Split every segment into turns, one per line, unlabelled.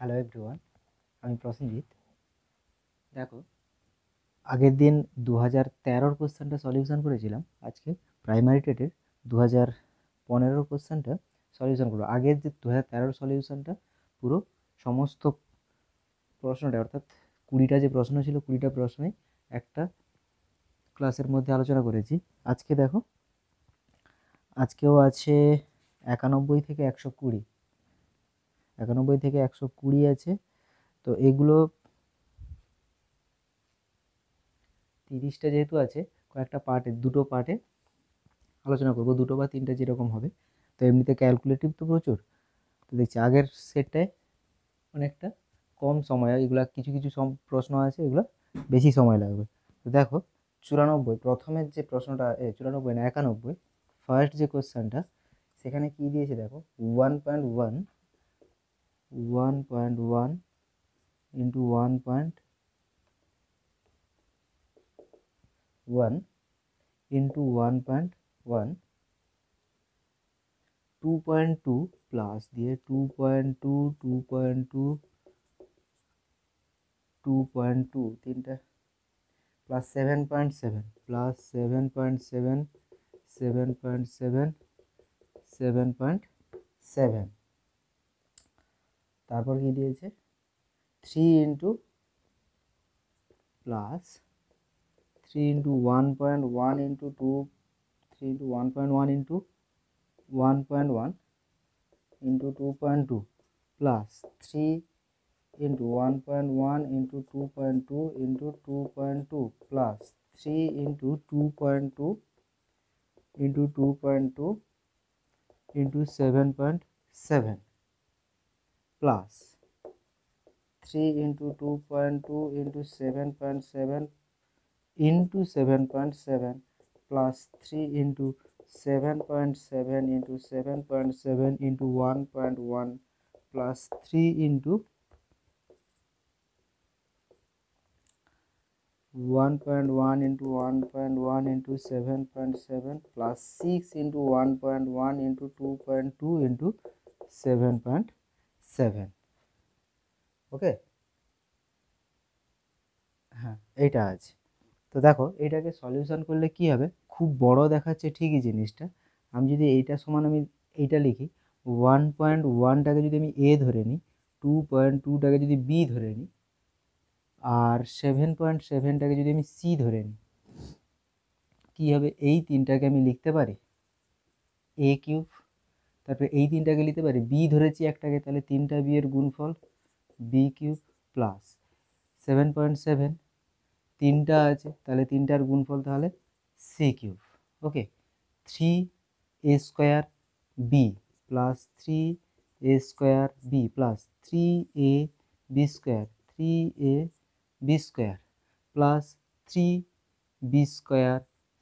Hello everyone, আমি প্রসেনজিৎ। দেখো, আগের দিন 2013-র কোশ্চেনটা সলিউশন করেছিলাম। আজকে প্রাইমারি টেটের 2015-র কোশ্চেনটা সলিউশন করবো। আগের যে 2013-র সলিউশনটা পুরো সমস্ত প্রশ্নটা, অর্থাৎ 20টা যে প্রশ্ন ছিল, 20টা প্রশ্নই একটা ক্লাসের মধ্যে আলোচনা করেছি। আজকে দেখো, আজকেও আছে 91 থেকে 120, 91 থেকে 120 আছে। তো এগুলো 30টা যেহেতু আছে, কয়েকটা পার্টে, দুটো পার্টে আলোচনা করব, দুটো বা তিনটে যেরকম হবে। তো এমনিতে ক্যালকুলেটিভ তো প্রচুর। তো দেখছি আগের সেটটায় অনেকটা কম সময়, এগুলা কিছু কিছু প্রশ্ন আছে, এগুলো বেশি সময় লাগবে। তো দেখো, 94 প্রথমের যে প্রশ্নটা, 94 না 91, ফার্স্ট যে কোয়েশ্চেনটা, সেখানে কি দিয়েছে দেখো, 1.1 ইন্টু 1.1 ইন্টু 1.1 2.2 প্লাস দিয়ে 2.2 2.2 2.2 তিনটা প্লাস 7.7 প্লাস 7.7 7.7 7.7, তারপর কি দিয়েছে 3 into plus 3 into 1.1 into 2, 3 into 1.1 into 1.1 into 2.2 plus 3 into 1.1 into 2.2 into 2.2 plus 3 into 2.2 into 2.2 into 7.7 plus 3 into 2.2 into 7.7 into 7.7 plus 3 into 7.7 into 7.7 into 1.1 plus 3 into 1.1 into 1.1 into 7.7 plus 6 into 1.1 into 2.2 into 7.7। ওকে, হ্যাঁ এইটা আছে। তো দেখো, এইটাকে solution করলে কি হবে, খুব বড় দেখাচ্ছে ঠিকই জিনিসটা। আমি যদি এইটা সমান আমি এইটা লিখি, 1.1টাকে যদি আমি এ ধরে নিই, 2.2টাকে যদি বি ধরে নিই, আর 7.7টাকে যদি আমি সি ধরে নিই, কী হবে, এই তিনটাকে আমি লিখতে পারি এ কিউব। তারপরে এই তিনটাকে লিখতে পারি বি ধরেছি একটাকে, তাহলে তিনটা বি এর গুণফল বি কিউব প্লাস 7.7 তিনটা আছে, তাহলে তিনটার গুণফল তাহলে C cube. Okay, 3a² B plus 3a² B plus 3ab² 3ab² plus 3b²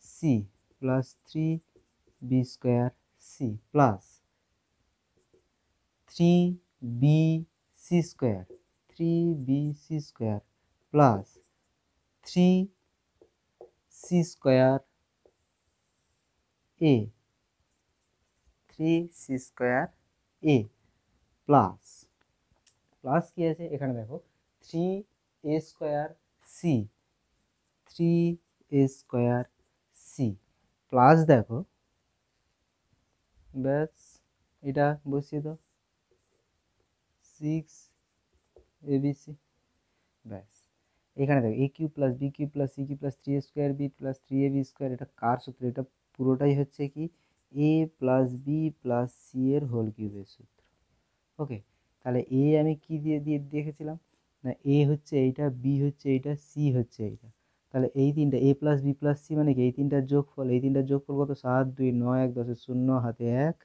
C plus 3b² C plus 3bc² 3bc² plus 3c² a 3c² a plus plus কি আছে এখানে দেখো, 3a² C 3a² C plus দেখো, ব্যাস এটা বসিয়ে দাও 6abc, ব্যাস এখানে দেখো A cube plus B cube plus C cube plus 3a² B plus 3ab², এটা কার সূত্র, এটা পুরোটাই হচ্ছে কি A plus B plus C এর হোল কিউবের সূত্র। ওকে, তাহলে এ আমি কি দিয়ে দিয়ে দেখেছিলাম না, এ হচ্ছে এইটা, বি হচ্ছে এইটা, সি হচ্ছে এইটা। তাহলে এই তিনটা এ প্লাস বি প্লাস সি মানে কি, এই তিনটার যোগফল, এই তিনটার যোগফল কত, 7 2 9 1 10 শূন্য হাতে 1,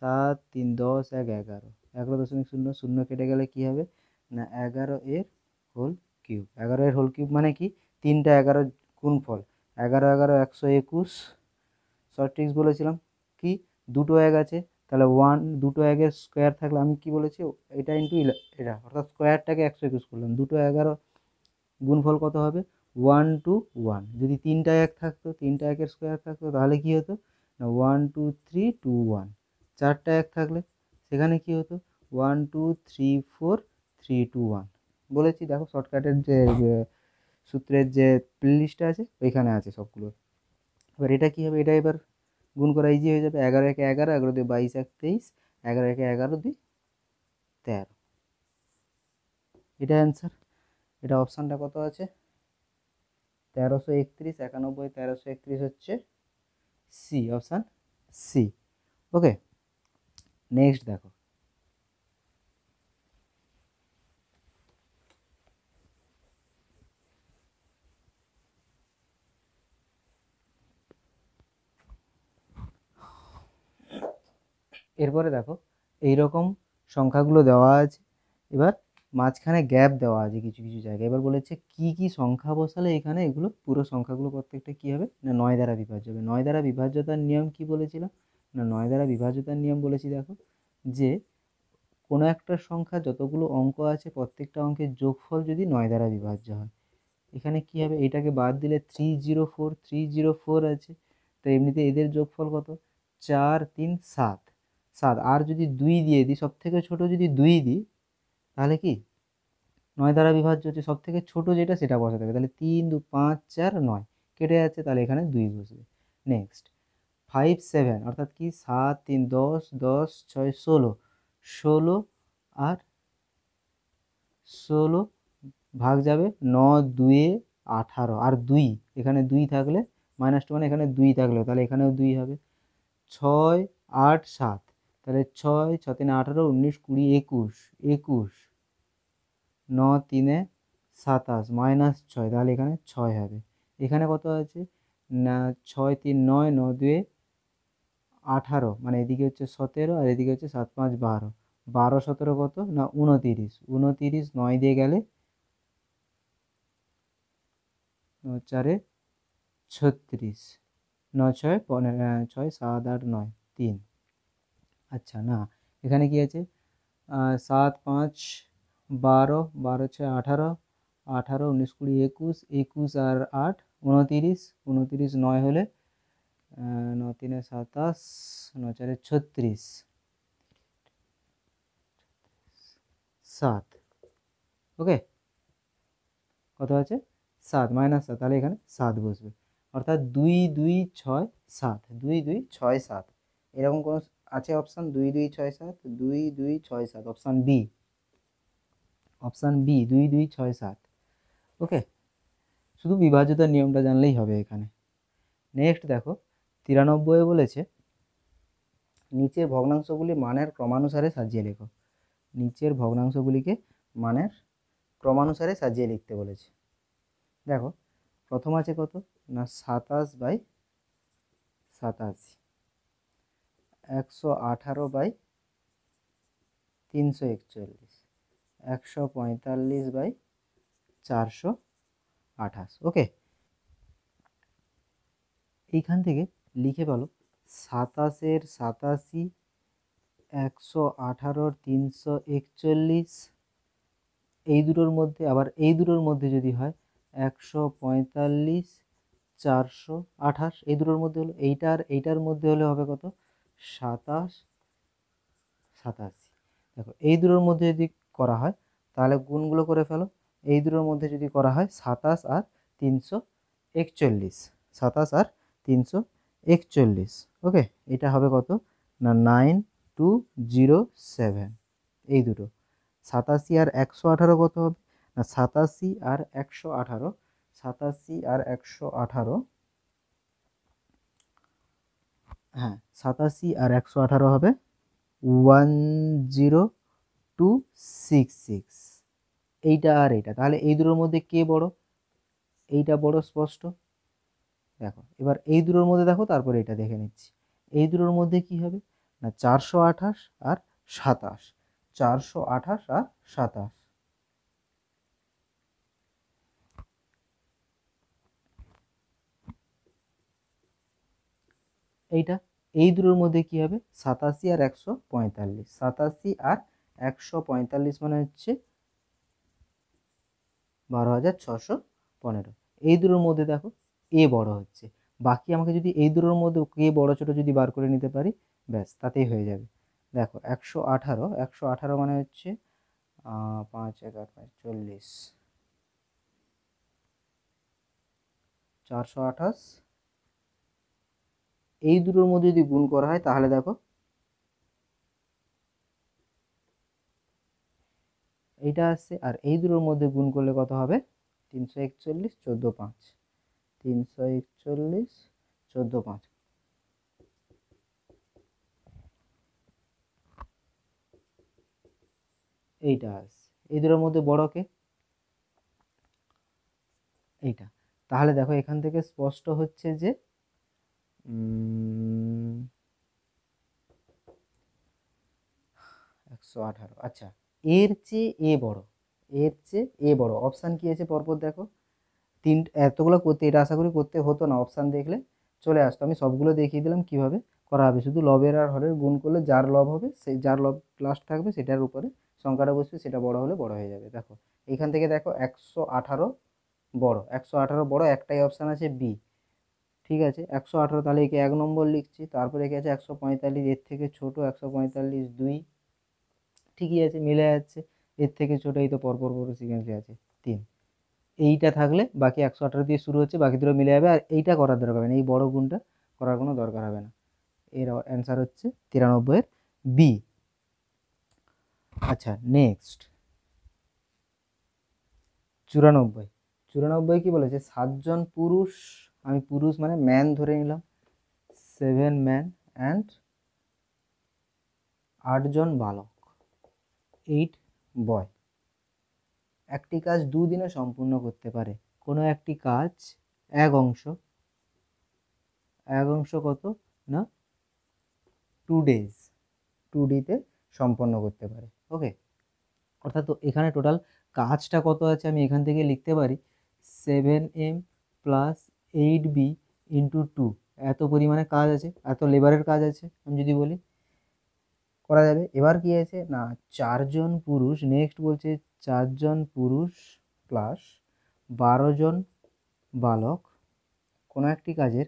7 3 10 1 11, 11.0 কেটে গেলে কি হবে না 11 এর হোল কিউব। 11 এর হোল কিউব মানে কি, তিনটা 11 গুণফল, 11 11 121। শর্ট ট্রিক্স বলেছিলাম কি, দুটো এক আছে, তাহলে দুটো একের স্কোয়ার থাকলে আমি কি বলেছি, এটা ইন্টু এটা, অর্থাৎ স্কোয়ারটাকে 121 করলাম, দুটো 11 গুণফল কত হবে 1 2 1। যদি তিনটা এক থাকতো, তিনটা একের স্কোয়ার থাকতো, তাহলে কি হতো না 1 2 3 2 1। চারটা এক থাকলে সেখানে কি হতো 1 2 3 4 321 বলেছি। দেখো শর্টকাটের যে সূত্রের যে প্লে লিস্টটা আছে ওইখানে আছে সবগুলো। এবার এটা কী হবে, এটা এবার গুণ করা ইজি হয়ে যাবে। 11 একে 11, 11 2 22 1 23, 11 একে 11 2 13, এটা অ্যান্সার। এটা অপশানটা কত আছে, 1331, 91 1331 হচ্ছে সি, অপশান সি। ওকে, নেক্সট দেখো, এরপরে দেখো এইরকম সংখ্যাগুলো দেওয়া আছে, এবার মাঝখানে গ্যাপ দেওয়া আছে কিছু কিছু জায়গায়। এবার বলেছে কি কি সংখ্যা বসালে এখানে এগুলো পুরো সংখ্যাগুলো প্রত্যেকটা কী হবে না 9 দ্বারা বিভাজ্য হবে। 9 দ্বারা বিভাজ্যতার নিয়ম কি বলেছিলাম না, 9 দ্বারা বিভাজ্যতার নিয়ম বলেছি দেখো, যে কোনো একটা সংখ্যা যতগুলো অঙ্ক আছে প্রত্যেকটা অঙ্কের যোগফল যদি 9 দ্বারা বিভাজ্য হয়। এখানে কি হবে, এটাকে বাদ দিলে 304, 304 আছে, তো এমনিতে এদের যোগফল কত, 4 3 7, 7। আর যদি 2 দিয়ে দিই, সব থেকে ছোটো যদি 2 দিই তাহলে কি 9 দ্বারা বিভাজ্য হচ্ছে, সব থেকে ছোটো যেটা সেটা বসাতে হবে। তাহলে 3 2 5 4 9 কেটে যাচ্ছে, তাহলে এখানে 2 বসবে। নেক্সট 5 7 অর্থাৎ কি 7 3 10, 10 6 16, 16 আর 16 ভাগ যাবে 9 2 18, আর 2 এখানে 2 থাকলে -2 মানে এখানে 2 থাকলেও তাহলে এখানেও 2 হবে। 6 8 7, তাহলে 6 6 3 18 19 20 21, 21 9 3 27 -6, তাহলে এখানে 6 হবে। এখানে কত আছে না 6 3 9, 9 2 18, মানে এদিকে হচ্ছে 17 আর এদিকে হচ্ছে 7 5 12, 12 17 কত না 29, 29 9 দিয়ে গেলে 9 4 36, 9 6 15, 6 7 8 9 3। আচ্ছা না, এখানে কি আছে 7 5 12, 12 6 18, 18 19 20 21, 21 আর 8 29, 29 9 হলে 9 3 27, 9 4 36, 7। ওকে, কত আছে 7 -7, তাহলে এখানে 7 বসবে। অর্থাৎ 2 2 6 7, 2 2 6 7, এরকম কোনো আছে option 2 2 6 7, 2 2 6 7, option B, option B 2 2 6 7। Okay, শুধু বিভাজ্যতার নিয়মটা জানলেই হবে এখানে। নেক্সট দেখো 93 বলেছে নিচের ভগ্নাংশগুলি মানের ক্রমানুসারে সাজিয়ে লেখো। নিচের ভগ্নাংশগুলিকে মানের ক্রমানুসারে সাজিয়ে লিখতে বলেছে। দেখো প্রথম আছে কত না 27/87, 118/341, 145/428। ওকে, এইখান থেকে লিখে বলো 27-এর 87, 118-র 341, এই দুটোর মধ্যে, আবার এই দুটোর মধ্যে যদি হয় 145 428, এই দুটোর মধ্যে হলো, এইটা আর এইটার মধ্যে হলে হবে কত 27 87। দেখো এই দুটোর মধ্যে যদি করা হয় তাহলে গুণগুলো করে ফেলো। এই দুটোর মধ্যে যদি করা হয় 27 আর 341, 27 আর 341। ওকে, এটা হবে কত না 9207। এই দুটো 87 আর 118 কত হবে না 87 আর 118, 87 আর 118, হ্যাঁ 87 আর 118 হবে 10266। এইটা আর এইটা, তাহলে এই দুটোর মধ্যে কে বড়, এইটা বড় স্পষ্ট। দেখো এবার এই দুটোর মধ্যে দেখো, তারপরে এটা দেখে নিচ্ছি। এই দুটোর মধ্যে কি হবে না 428 আর 27, 428 আর 27। এইটা এই দুটোর মধ্যে কি হবে 87 আর 145, 87 আর 145 মানে হচ্ছে 12,615। এই দুটোর মধ্যে দেখো এ বড় হচ্ছে, বাকি আমাকে যদি এই দুটোর মধ্যে কে বড় ছোট যদি বার করে নিতে পারি ব্যাস তাতেই হয়ে যাবে। দেখো 118 মানে হচ্ছে 5 1 8 5 40, 428। এই দুটোর মধ্যে যদি গুণ করা হয় তাহলে দেখো এইটা আসছে, আর এই দুটোর মধ্যে গুণ করলে কত হবে? 341 14 5, 341 14 5। এইটা আসছে। এই দুটোর মধ্যে বড় কে? এইটা। তাহলে দেখো এখান থেকে স্পষ্ট হচ্ছে যে 118। আচ্ছা, এর চেয়ে এ বড়, এর চেয়ে এ বড়। অপশান কি আছে পরপর দেখো। এতগুলো করতে, এটা আশা করি করতে হতো না, অপশান দেখলে চলে আসতো। আমি সবগুলো দেখিয়ে দিলাম কিভাবে করা হবে। শুধু লবের আর হরের গুণ করলে যার লব হবে, সেই যার লব লাস্ট থাকবে সেটার উপরে সংখ্যাটা বসবে, সেটা বড় হলে বড় হয়ে যাবে। দেখো এইখান থেকে দেখো 118 বড়, 118 বড়, একটাই অপশান আছে বি। ঠিক আছে, 118, তাহলে একে 1 নম্বর লিখছি। তারপরে একে আছে 145, এর থেকে ছোট 145 2, ঠিকই আছে, মিলে যাচ্ছে। এর থেকে ছোট এই তো পরপর সিকোয়েন্সে আছে 3। এইটা থাকলে বাকি 118 দিয়ে শুরু হচ্ছে, বাকি দুটো মিলে যাবে। আর এইটা করার দরকার হবে না, এই বড় গুণটা করার কোনো দরকার হবে না। এর অ্যান্সার হচ্ছে 93 এর বি। আচ্ছা নেক্সট 94। 94 কি বলেছে? 7জন পুরুষ, আমি পুরুষ মানে ম্যান ধরে নিলাম, 7 ম্যান অ্যান্ড 8জন বালক, 8 বয়, একটি কাজ দুদিনে সম্পূর্ণ করতে পারে। কোনো একটি কাজ এক অংশ কত না 2 days, 2 ডেতে সম্পন্ন করতে পারে। ওকে, অর্থাৎ তো এখানে টোটাল কাজটা কত আছে আমি এখান থেকে লিখতে পারি 7m প্লাস 8b ইন্টু 2। এত পরিমাণে কাজ আছে, এত লেবারের কাজ আছে আমি যদি বলি, করা যাবে। এবার কি আছে না 4জন পুরুষ, নেক্সট বলছে 4জন পুরুষ প্লাস 12জন বালক কোনো একটি কাজের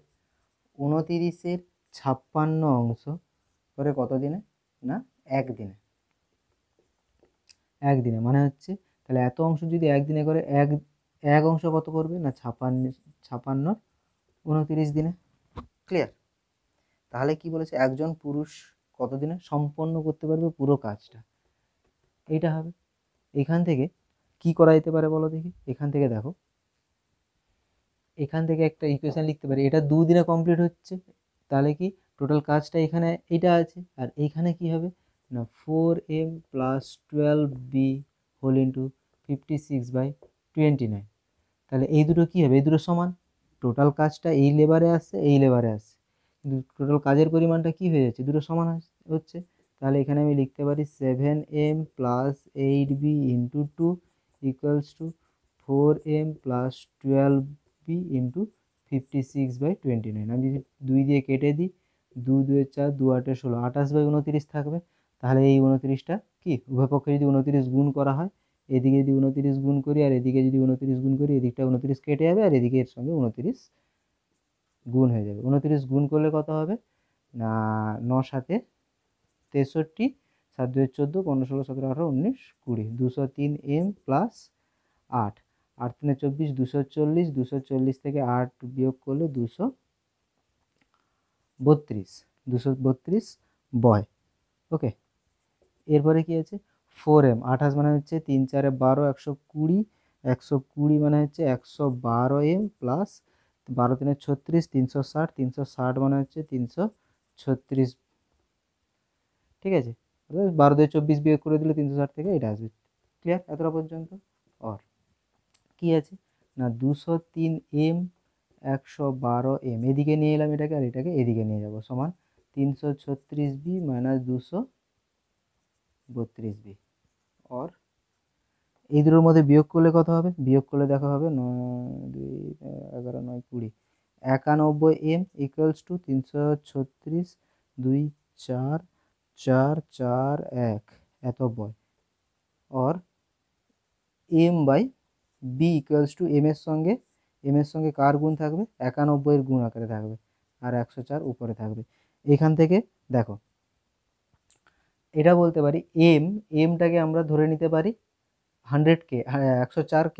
29-এর 56 অংশ করে কত দিনে না একদিনে। একদিনে মানে হচ্ছে, তাহলে এত অংশ যদি একদিনে করে, এক অংশ কত করবে না 56 29 দিনে। ক্লিয়ার? তাহলে কি বলেছে, একজন পুরুষ কত দিনে সম্পন্ন করতে পারবে পুরো কাজটা, এইটা হবে। এখান থেকে কি করা যেতে পারে বলো দেখি। এখান থেকে দেখো, এখান থেকে একটা ইকুয়েশন লিখতে পারি, এটা 2 দিনে কমপ্লিট হচ্ছে, তাহলে কি টোটাল কাজটা এখানে এইটা আছে। আর এইখানে কি হবে না 4m plus 12b whole into 56/29। তাহলে এই দুটো কি হবে? এই দুটো সমান, টোটাল কাজটা এই লেবারে আসছে, এই লেবারে আসছে, কিন্তু টোটাল কাজের পরিমাণটা কি হয়ে যাচ্ছে? দুটো সমান হচ্ছে। তাহলে এখানে আমি লিখতে পারি 7m plus 8b into 2 equals to 4m plus 12b into 56/29। আমি যদি 2 দিয়ে কেটে দিই, 2 2 4, 2 8 16, 28/29 থাকবে। তাহলে এই 29টা কি উভয় পক্ষে যদি 29 গুণ করা হয়, এদিকে যদি 29 গুণ করি আর এদিকে যদি 29 গুণ করি, এদিকটা 29 কেটে যাবে আর এদিকে এর সঙ্গে 29 গুণ হয়ে যাবে। 29 গুণ করলে কত হবে না 9 7 63, 7 2 14, 15 16 17 18 19 20, 203m প্লাস 8, 8 3 24, 240, 240 থেকে 8 বিয়োগ করলে 232, 232 বয়। ওকে, এরপরে কি আছে 4m, 28 মানে হচ্ছে 3 4 12, 120, 120 মানে হচ্ছে 112m প্লাস 12 3 36, 360, 360 মানে হচ্ছে 336। ঠিক আছে, 12 দিয়ে 24 বিয়োগ করে দিলে 360 থেকে এটা আসবে। ক্লিয়ার এতটা পর্যন্ত? আর কি আছে না 203m 112m, এদিকে নিয়ে এলাম এটাকে, আর এটাকে এদিকে নিয়ে যাব, সমান 336b মাইনাস 232b। আর এই দুটোর মধ্যে বিয়োগ করলে কত হবে? বিয়োগ করলে দেখা হবে 11 9 20, 91m ইকুয়ালস টু 336 2 4 4 4 1 এত বয়। আর m by B equals to M এর সঙ্গে কার গুণ থাকবে? 91 এর গুণ আকারে থাকবে, আর 104 উপরে থাকবে। এখান থেকে দেখো এটা বলতে পারি এমটাকে আমরা ধরে নিতে পারি 100K, 104K,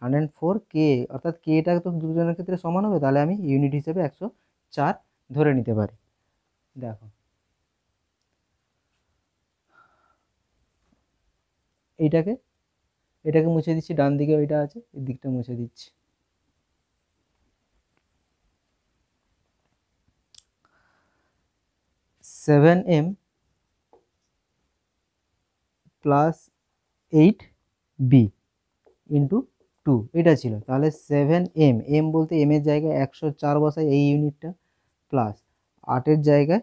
104K, অর্থাৎ কেটা তো দুজনের ক্ষেত্রে সমান হবে, তাহলে আমি ইউনিট হিসেবে 104 ধরে নিতে পারি। দেখো এটাকে মুছে দিচ্ছি, ডান দিকে ওইটা আছে, এই দিকটা মুছে দিচ্ছি। 7m প্লাস 8b ইন্টু 2 এটা ছিল। তাহলে 7m বলতে এম এর জায়গায় 104 বসাই, এই ইউনিটটা, প্লাস 8-এর জায়গায়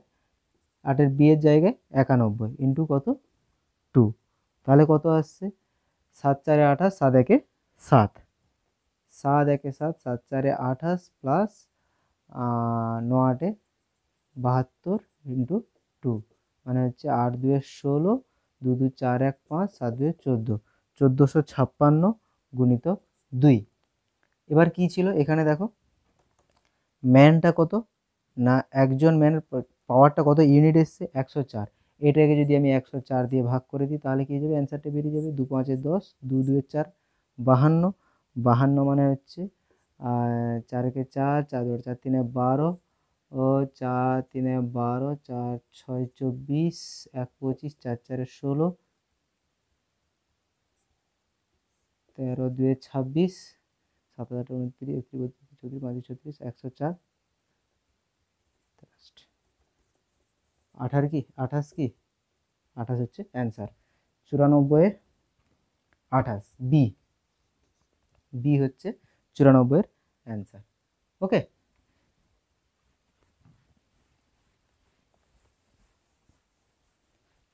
8-এর বি এর জায়গায় 91 ইন্টু কত 2, তাহলে কত আসছে 7-4 28, 7-1 7, 7-1 7, 7-4 28 প্লাস 9-8 72 ইন্টু 2, মানে হচ্ছে 8-2 16, 2-2 4 1 5, 7-2 14, 1456 গুণিতক 2। এবার কি ছিল এখানে দেখো, ম্যানটা কত না, একজন ম্যানের পাওয়ারটা কত ইউনিট এসছে 104, এটাকে যদি আমি 104 দিয়ে ভাগ করে দিই তাহলে কি যাবে, অ্যান্সারটা বেরিয়ে যাবে 2 5 10, 2 2 4 52, 52 মানে হচ্ছে 4 1 4, 4 2 4 3 12, ও 4 3 12, 4 6 24, 1 25, 4 4 16, 13 2 26, 7 8 29, 31 32 34 35 36, 104, 28 কি 28 হচ্ছে অ্যান্সার। 94 28 বি হচ্ছে 94 অ্যান্সার। ওকে,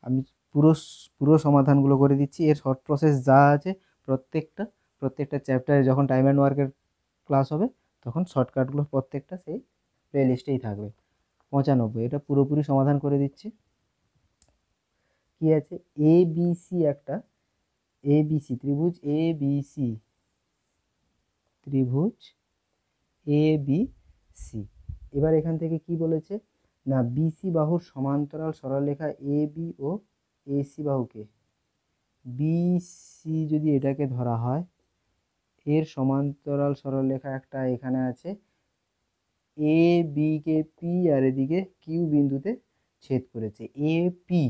আমি পুরো পুরো সমাধানগুলো করে দিচ্ছি। এর শর্ট প্রসেস যা আছে প্রত্যেকটা চ্যাপ্টারে যখন টাইম অ্যান্ড ওয়ার্কের ক্লাস হবে তখন শর্টকাটগুলো প্রত্যেকটা সেই প্লে লিস্টেই থাকবে। 95 এটা পুরোপুরি সমাধান করে দিচ্ছি। কি আছে, এবিসি একটা এবিসি ত্রিভুজ, ত্রিভুজ এবিসি। এবার এখান থেকে কি বলেছে না, বিসি বাহুর সমান্তরাল সরলরেখা এবি ও এসি বাহুকে, বিসি যদি এটাকে ধরা হয়, এর সমান্তরাল সরলরেখা একটা এখানে আছে, A B K P R এদিকে কিউ বিন্দুতে ছেদ করেছে, এপি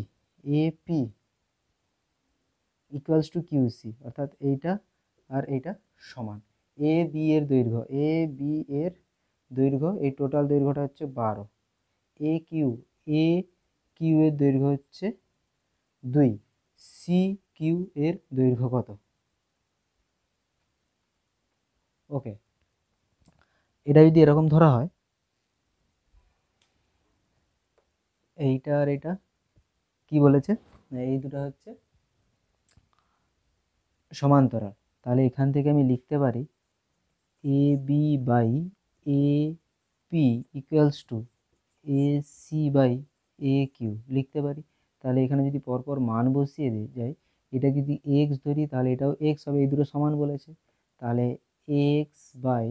ইকুয়ালস টু কিউসি, অর্থাৎ এইটা আর এইটা সমান। এ বি এর দৈর্ঘ্য এই টোটাল দৈর্ঘ্যটা হচ্ছে 12, এ কিউ এর দৈর্ঘ্য হচ্ছে 2, সি কিউ এর দৈর্ঘ্য কত? ওকে, এটা যদি এরকম ধরা হয়, এইটা আর এটা কি বলেছে, এই দুটো হচ্ছে সমান্তরাল, তাহলে এখান থেকে আমি লিখতে পারি A B by A P equals to A C by A Q লিখতে পারি। তাহলে এখানে যদি পরপর মান বসিয়ে যাই, এটা যদি এক্স ধরি তাহলে এটাও এক্স হবে, এই দুটো সমান বলেছে, তাহলে এক্স বাই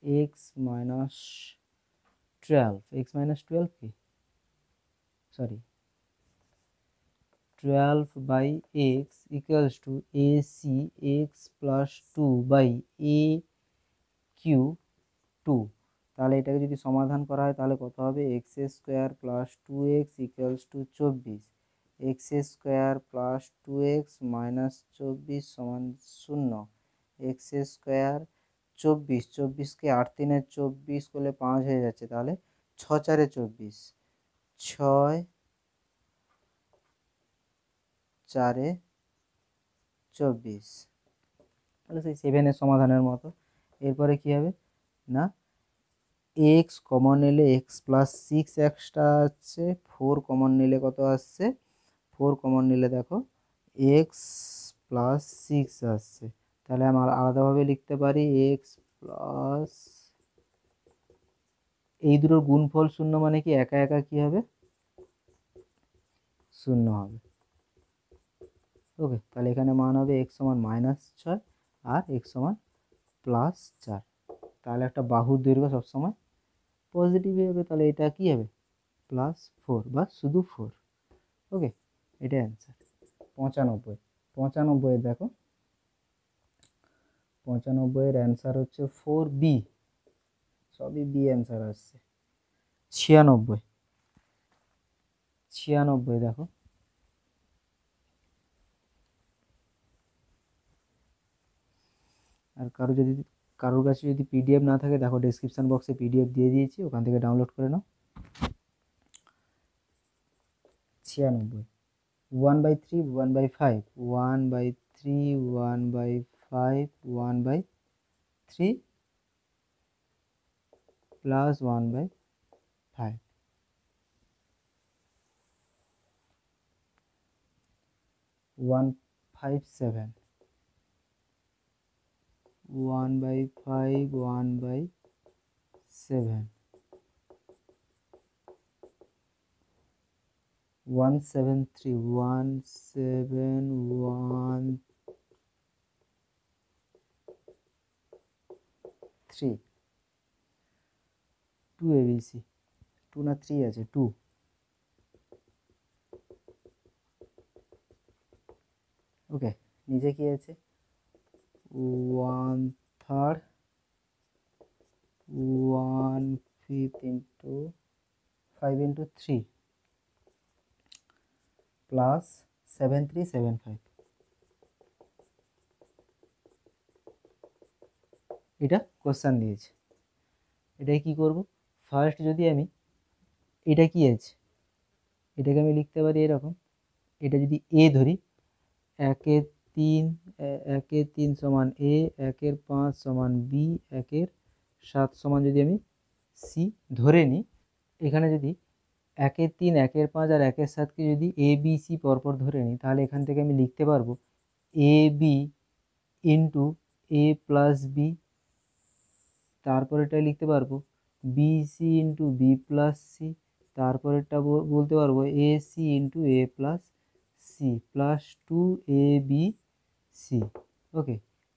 এক্স মাইনাস 12 কি sorry 12 by X equals to A C X plus 2 by A Q 2। তাহলে এটাকে যদি সমাধান করা হয় তাহলে কত হবে, x square plus 2x equals to 24, x square plus 2x minus 24 সমান 0, এক্স স্কোয়ার 24কে 8 3 24 করলে 5 হয়ে যাচ্ছে, তাহলে 6 4 24, 6 4 24, তাহলে সেই 7-এর সমাধানের মতো। এরপরে কি হবে না, এক্স কমন নিলে এক্স প্লাস 6 এক্সট্রা আসছে, 4 কমন নিলে কত আসছে, 4 কমন নিলে দেখো এক্স প্লাস 6 আসছে, তাহলে আমরা আলাদাভাবে লিখতে পারি এক্স প্লাস, এই দুটোর গুণফল 0 মানে কি একা একা কি হবে 0 হবে। ওকে, তাহলে এখানে মান হবে এক্স সমান -6 আর এক্স সমান +4, তাহলে একটা বাহুর দৈর্ঘ্য সবসময় পজিটিভ হবে, তাহলে এটা কি হবে +4 বা শুধু 4। ওকে, এটাই অ্যান্সার। 95, 95 দেখো, 95-এর অ্যান্সার হচ্ছে 4B, সবই বি অ্যান্সার আসছে। 96, 96 দেখো, আর কারোর কাছে যদি পিডিএফ না থাকে দেখো ডেসক্রিপশন বক্সে পিডিএফ দিয়ে দিয়েছি, ওখান থেকে ডাউনলোড করে নাও। 96, 1/3, 1/5, 1/3, 1/5, 1/3 প্লাস 1/5, 157, 1/5, 1/7, 173, 171, 2 ABC, 2 না 3 আছে, 2, ওকে। নিচে কি আছে, 1/3, 1/5 into 5 into 3 প্লাস 7375, এটা কোশ্চেন দিয়েছে। এটাই কি করব, ফার্স্ট যদি আমি, এটা কি আছে, এটাকে আমি লিখতে পারি এরকম, এটা যদি এ ধরি, 1-এর 3, 1-এর 3 সমান এ, 1-এর 5 সমান বি, 1-এর 7 সমান যদি আমি সি ধরে নিই, এখানে যদি 1-এর 3, 1-এর 5 আর 1-এর 7কে যদি এ বি সি পরপর ধরে নিই, তাহলে এখান থেকে আমি লিখতে পারবো A B into A plus B, তারপরেটা লিখতে পারবো B C into B plus C, তারপরেরটা বলতে পারবো A C into A plus C plus 2ABC, okay.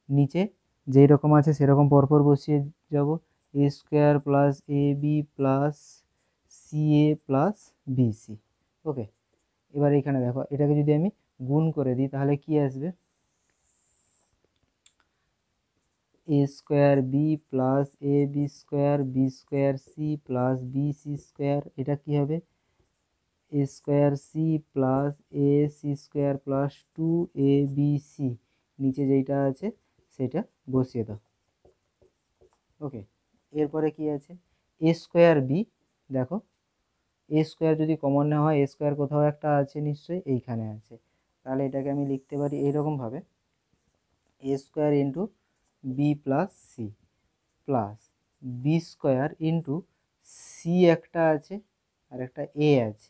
নিচে যেই রকম আছে সেরকম পরপর বসিয়ে যাব, A square plus A B plus C A plus BC, okay. এবার এখানে দেখো, এটাকে যদি আমি গুণ করে দিই তাহলে কি আসবে, A square B plus A B square C plus B C square, এটা কি হবে, A square C plus A C square plus 2ABC, নিচে যেইটা আছে সেটা বসিয়ে দাও, ওকে। এরপরে কি আছে, এ স্কোয়ার বি, দেখো এ স্কোয়ার যদি কমন নেওয়া হয়, এ স্কোয়ার কোথাও একটা আছে নিশ্চয়ই, এইখানে আছে, তাহলে এটাকে আমি লিখতে পারি এইরকমভাবে, A square into B plus C plus B square into C একটা আছে আর একটা এ আছে,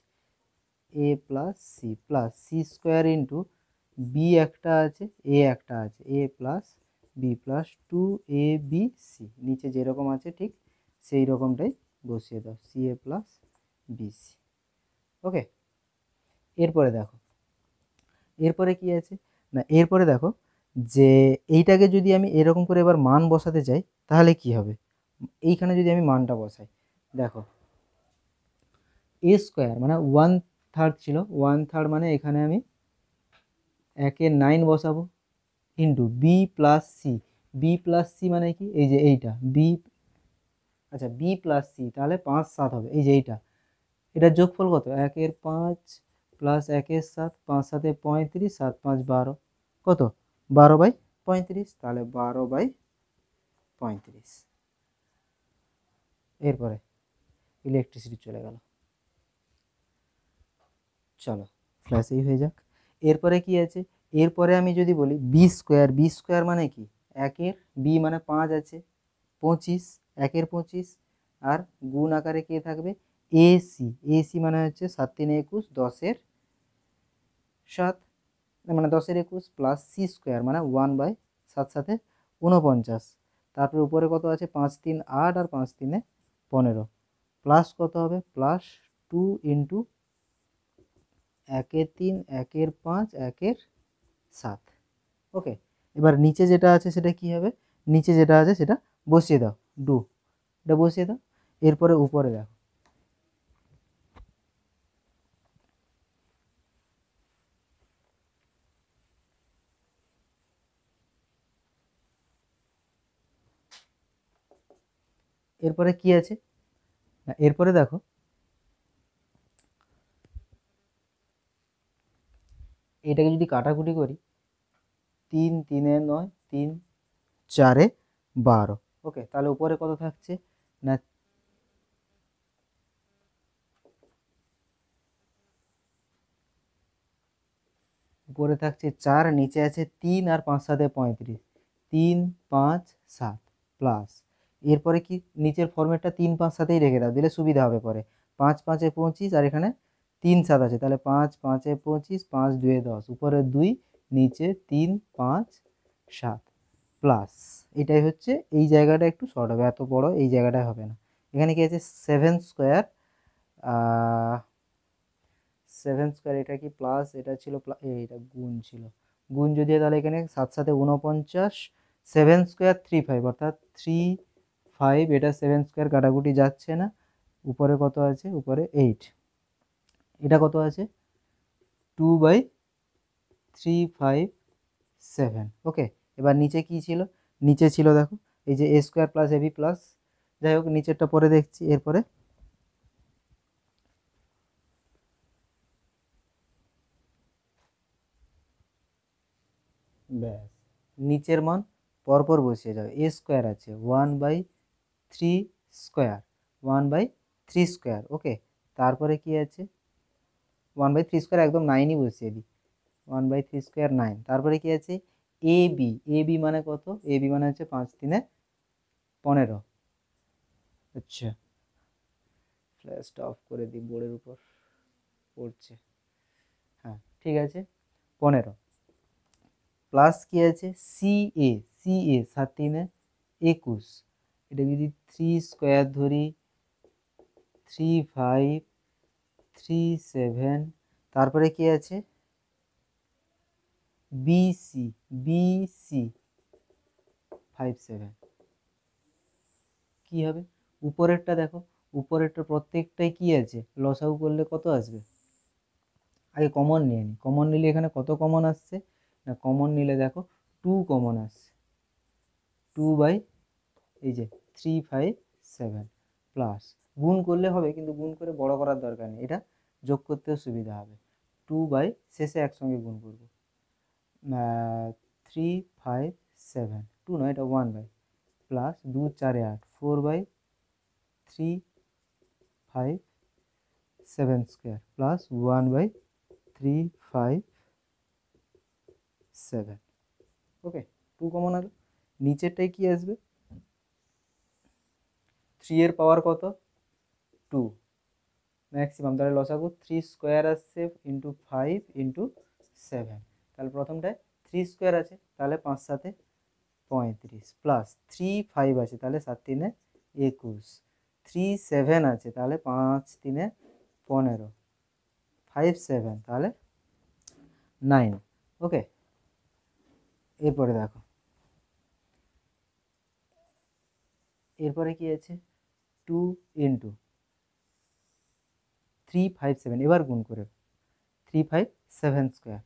A plus C plus C square into B একটা আছে, এ একটা আছে, A plus B plus 2ABC, নিচে যেরকম আছে ঠিক সেই রকমটাই বসিয়ে দাও, সি এ প্লাস বিসি, ওকে। এরপরে দেখো, এরপরে কি আছে না, এরপরে দেখো যে এইটাকে যদি আমি এরকম করে এবার মান বসাতে চাই তাহলে কি হবে, এইখানে যদি আমি মানটা বসাই, দেখো এ স্কোয়ার মানে 1/3 ছিল, 1/3 মানে এখানে আমি 1-এর 9 বসাবো into B plus C, B plus C মানে কি, এই যে এইটা বি, আচ্ছা বি প্লাস সি তাহলে 5-7 হবে, এই যে এইটা, এটার যোগফল কত, 1-এর 5 প্লাস 1-এর 7, 5-7 35, 7-5 12, কত 12/35, তাহলে 12/35। এরপরে ইলেকট্রিসিটি চলে গেল, চলো ফ্ল্যাশেই হয়ে যাক। এরপরে কি আছে, এরপরে আমি যদি বলি বি স্কোয়ার, বি স্কোয়ার মানে কি, 1-এর বি মানে 5 আছে 25, 1-এর 25, আর গুণ আকারে কে থাকবে এসি, এসি মানে হচ্ছে 7-3 21, 10-এর 7 মানে 10-এর 21 প্লাস সি স্কোয়ার মানে 1/7 49, তারপরে উপরে কত আছে 5-3 8 আর 5-3 15, প্লাস কত হবে প্লাস 2 ইন্টু 1-এর 3, 1-এর 5, 1-এর 7, ওকে। এবার নিচে যেটা আছে সেটা কি হবে, নিচে যেটা আছে সেটা বসিয়ে দাও, এটা বসিয়ে দাও। এরপরে উপরে দেখো, এরপরে কি আছে না, এরপরে দেখো এটাকে যদি কাটাকুটি করি, 3 3 এ 9, 3 4 এ 12। ওকে, তাহলে উপরে কত থাকছে না, উপরে থাকছে 4, নিচে আছে 3 আর 5 7 35, 3 5 7 প্লাস, এরপরে কি নিচের ফরম্যাটটা 3 5 7এই রেখে দাও, দিলে সুবিধা হবে পরে। 5 5 এ 25 আর এখানে 3 7 আছে, তাহলে 5 5 এ 25, 5 2 এ 10, উপরে 2, নিচে 3 5 7 প্লাস, এটাই হচ্ছে এই জায়গাটা একটু শর্ট হবে, এত বড় এই জায়গাটায় হবে না। এখানে কি আছে 7 স্কোয়ার, 7 স্কোয়ার, এটা কি প্লাস, এটা ছিল এটা গুণ ছিল, গুণ যদি হয় তাহলে এখানে 7 7 49, 7 স্কোয়ার 3 5, অর্থাৎ 3 5, এটা 7 স্কোয়ার কাটাকুটি যাচ্ছে না, উপরে কত আছে, উপরে 8, এটা কত আছে 2/357। ওকে, এবার নিচে কি ছিল, নিচে ছিল দেখো এই যে a square plus ab plus, যাই হোক নিচেরটা পরে দেখছি। এরপরে ব্যাস, নিচের মান পরপর বসিয়ে যাবে, a স্কোয়ার আছে 1/3 স্কোয়ার, 1/3 স্কোয়ার। ওকে, তারপরে কি আছে 1/3 স্কোয়ার, একদম 9ই বসিয়ে দিই, 1/3 স্কোয়ার 9, তারপরে কি আছে ab, ab মানে কত, ab মানে হচ্ছে 5 3 15। আচ্ছা, ফ্ল্যাশটা অফ করে দিই, বোর্ডের উপর পড়ছে। হ্যাঁ ঠিক আছে, 15 প্লাস কি আছে CA, CA 7 3 21, এটা যদি 3 স্কোয়ার ধরি 3 5 3 7, তারপরে কি আছে BC, BC 5 7, কি হবে উপরেরটা দেখো, উপরেরটা প্রত্যেকটাই কি আছে, লসাগু করলে কত আসবে, আগে কমন নিয়ে নিই, কমন নিলে এখানে কত কমন আসছে না, কমন নিলে দেখো 2 কমন আসছে, 2 বাই এই যে 357 প্লাস, গুণ করলে হবে কিন্তু গুণ করে বড় করার দরকার নেই, এটা যোগ করতেও সুবিধা হবে, 2 বাই শেষে একসঙ্গে গুণ করব, 357, 2 নয় এটা 1 by, plus 2 4 8, 4/357 square plus 1/357। Okay, 2 common আসবে, নিচেরটাই কি আসবে 3 এর পাওয়ার কত 2 ম্যাক্সিমাম, তাহলে লসাগু 3 স্কোয়ার আসছে ইন্টু 5 ইন্টু 7, তাহলে প্রথমটায় 3 স্কোয়ার আছে, তাহলে 5 7 35 প্লাস 3 5 আছে, তাহলে 7 3 21, 3 7 আছে, তাহলে 5 3 15, 5 7 তাহলে 9। ওকে, এরপরে দেখো এরপরে কি আছে 2 ইন্টু 357, এবার গুণ করে 357 স্কোয়ার,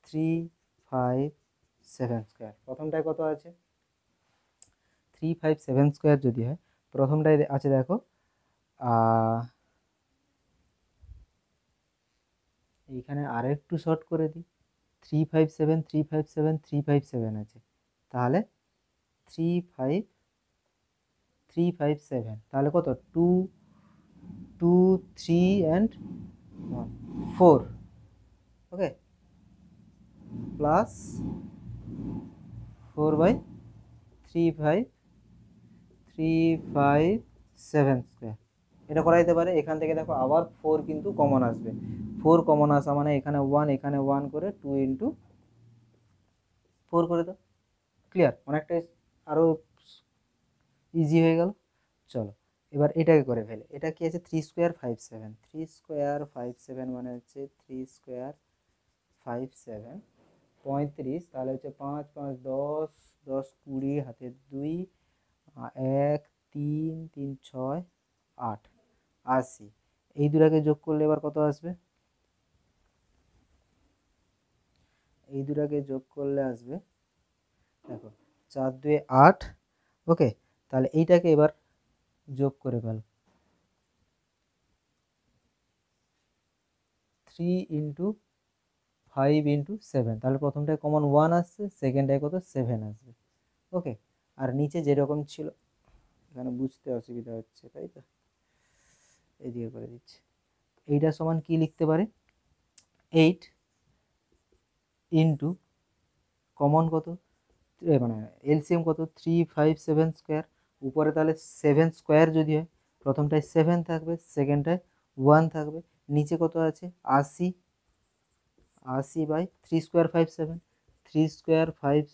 357 স্কোয়ার, প্রথমটায় কত আছে 357 স্কোয়ার যদি হয়, প্রথমটায় আছে দেখো এইখানে আরেকটু শর্ট করে দিই, 357 357 357 আছে, তাহলে 357, তাহলে কত 2 2 3 and 1 4। ওকে, প্লাস 4/357 স্কোয়ার, এটা করা যেতে পারে। এখান থেকে দেখো আবার 4 কিন্তু কমন আসবে, 4 কমন আসা মানে এখানে 1 এখানে 1 করে 2 ইন্টু 4 করে দাও, ক্লিয়ার, অনেকটাই আরও ইজি হয়ে গেল। চলো এবার এটাকে করে ফেলে, এটা কি আছে 3 স্কোয়ার 57, 3 স্কোয়ার 57 মানে হচ্ছে 3 স্কোয়ার 57 35, তাহলে হচ্ছে 5 5 10 10 20 হাতে 2 1 3 3 6 8 80, এই দুটাকে যোগ করলে এবার কত আসবে, এই দুটাকে যোগ করলে আসবে দেখো 4 2 8। ওকে, তাহলে এইটাকে এবার যোগ করে ফেল। 3 ইন্টু 5 ইন্টু 7, তাহলে প্রথমটায় কমন 1 আসছে, সেকেন্ডটায় কত 7 আসবে। ওকে, আর নিচে যেরকম ছিল, এখানে বুঝতে অসুবিধা হচ্ছে তাই তো, এদিকে করে দিচ্ছি। এইটা সমান কি লিখতে পারে, 8 ইন্টু কমন কত, মানে এলসিএম কত 3 5 7 স্কোয়ার, উপরে তাহলে 7 স্কোয়ার যদি হয়, প্রথমটায় 7 থাকবে, সেকেন্ডটায় 1 থাকবে, নিচে কত আছে 80, 80/3 স্কোয়ার 5 7, 3 স্কোয়ার 5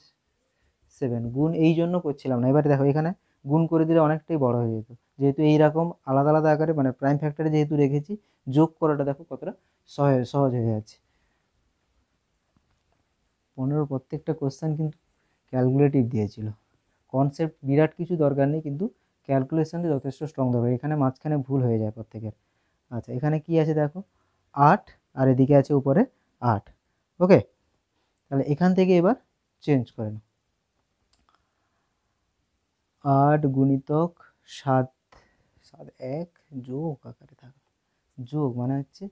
7 গুণ, এই জন্য করছিলাম না। এবারে দেখো এখানে গুণ করে দিলে অনেকটাই বড় হয়ে যেত, যেহেতু এইরকম আলাদা আলাদা আকারে মানে প্রাইম ফ্যাক্টরে যেহেতু রেখেছি, যোগ করাটা দেখো কতটা সহজ হয়ে যাচ্ছে। 15 প্রত্যেকটা কোশ্চেন কিন্তু ক্যালকুলেটিভ দিয়েছিল, কনসেপ্ট বিরাট কিছু দরকার নেই, কিন্তু ক্যালকুলেশনটা যথেষ্ট স্ট্রং দরকার, এখানে মাঝখানে ভুল হয়ে যায় প্রত্যেকের। আচ্ছা, এখানে কি আছে দেখো 8, আর এদিকে আছে উপরে 8। ওকে, তাহলে এখান থেকে এবার চেঞ্জ করে নাও, 8 গুণিতক 7, 7 1 যোগ আকারে থাকে, যোগ মানে হচ্ছে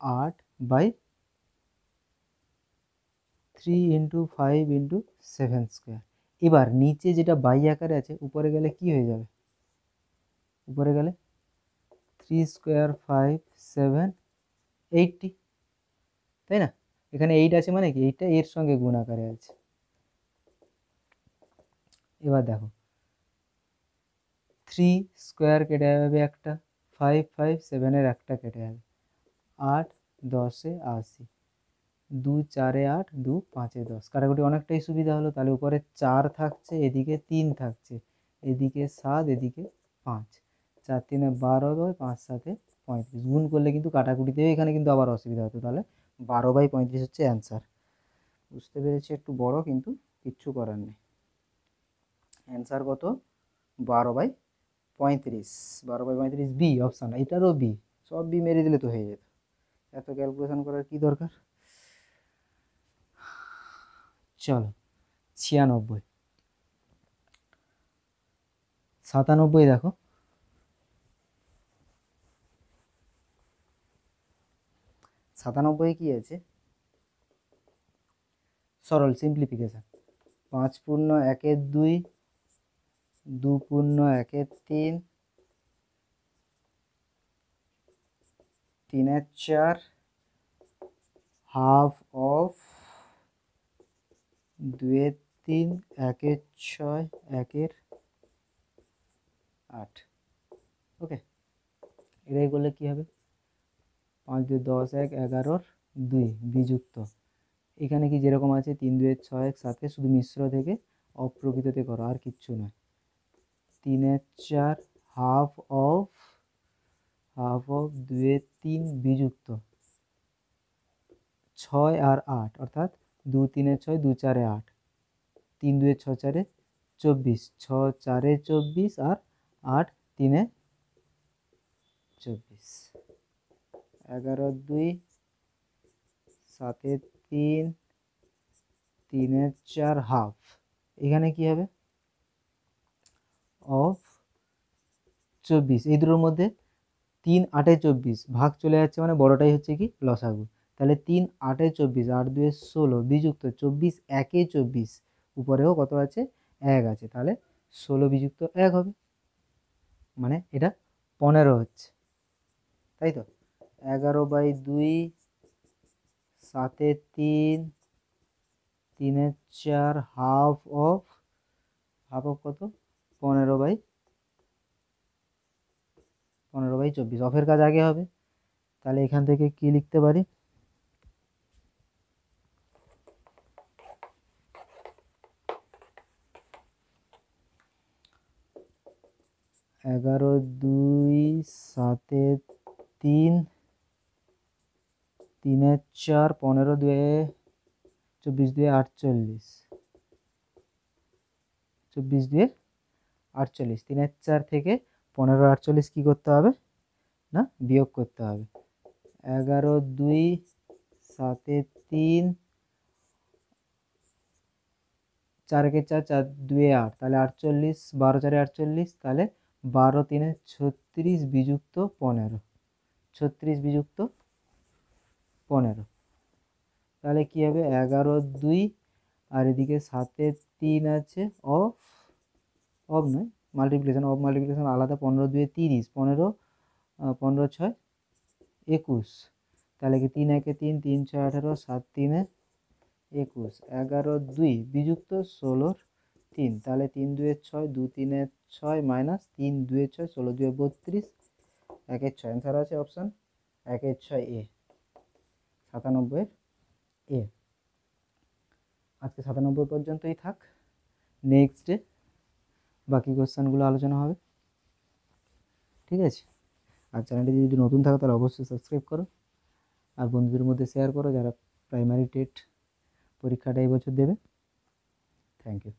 8/3 ইন্টু 5 ইন্টু 7 স্কোয়ার। এবার নিচে যেটা বাই আকারে আছে, উপরে গেলে কি হয়ে যাবে, উপরে গেলে 3 স্কোয়ার 5 7 80, তাই না? এখানে 8 আছে মানে কি, এইটা এর সঙ্গে গুণ আকারে আছে। এবার দেখো 3 স্কোয়ার কেটে যাবে একটা, 5 5 7 একটা কেটে যাবে, 8 10 80, 2 4 8, 2 5 10, কাটাকুটি অনেকটাই সুবিধা হলো। তাহলে উপরে 4 থাকছে, এদিকে 3 থাকছে, এদিকে 7, এদিকে 5, 4 3 12 হয়, 5 7 35, গুণ করলে কিন্তু কাটাকুটিতেও এখানে কিন্তু আবার অসুবিধা হতো, তাহলে 12/35 হচ্ছে অ্যান্সার। বুঝতে পেরেছি, একটু বড় কিন্তু কিচ্ছু করার নেই। অ্যান্সার কত, 12/35, 12/35 বি অপশান, এটারও বি, সব বি মেরে দিলে তো হয়ে যেত, এত ক্যালকুলেশন করার কি দরকার। চলো 96, 97 দেখো, 97 কি আছে, সরল সিম্পলিফিকেশন, 5 পূর্ণ 1 2, 2 পূর্ণ 1 3, 3 4, হাফ অফ 2 3, 1 6, 1 8। ওকে, এটাই করলে কি হবে, 5 2 10 1 11 2 বিযুক্ত, এখানে কি যেরকম আছে 3 2 6 1 7, শুধু মিশ্র থেকে অপ্রকৃততে করো, আর কিচ্ছু নয়। 3 4, হাফ অফ 2 3 বিযুক্ত 6 আর 8, অর্থাৎ 2 3 6, 2 4 8, 3 2 6 4 24, 6 4 24 আর 8 3 24, 11 2 7 3 3 4 হাফ, এখানে কি হবে অফ 24, এই দুটোর মধ্যে 3 8 24 ভাগ চলে যাচ্ছে, মানে বড়টাই হচ্ছে কি লসাগু, তাহলে 3 8 24, 8 2 16 বিযুক্ত 24 1 24, উপরেও কত আছে 1 আছে, তাহলে 16 বিযুক্ত 1 হবে, মানে এটা 15 হচ্ছে, তাই তো। 11/2, 7 3, 3 4, হাফ অফ কত 15/24, অফের কাজ আগে হবে, তাহলে এখান থেকে কি লিখতে পারি, 11 2, 7 3, 3 4, 15 2 24 2 48, 24 2 48, 3 4 থেকে 15 48 কি করতে হবে না, বিয়োগ করতে হবে। 11 2, 7 3, 4 4 4 2 8, তাহলে 48, 12 4 48, তাহলে 12 3 36 বিযুক্ত 15, 36 বিযুক্ত 15, তাহলে কি হবে 11 2, আর এদিকে 7 3 আছে অফ, অফ নয় মাল্টিপ্লিকেশন, অফ মাল্টিপ্লিকেশন আলাদা, 15 2 30, 15 15 6 21, তাহলে কি 3 1 3 3 6 18, 7 3 21, 11 2 বিযুক্ত 16 3, তাহলে 3 2 6, 2 3 6 মাইনাস 3 2 6, 16 2 32, 1 6, অ্যান্সার আছে অপশান 1 6 এ, 97 এ। আজকে 97 পর্যন্তই থাক, নেক্সট ডে বাকি কোশ্চেনগুলো আলোচনা হবে, ঠিক আছে। আর চ্যানেলটি যদি নতুন থাকো তাহলে অবশ্যই সাবস্ক্রাইব করো, আর বন্ধুদের মধ্যে শেয়ার করো যারা প্রাইমারি টেট পরীক্ষাটা এই বছর দেবে। Thank you.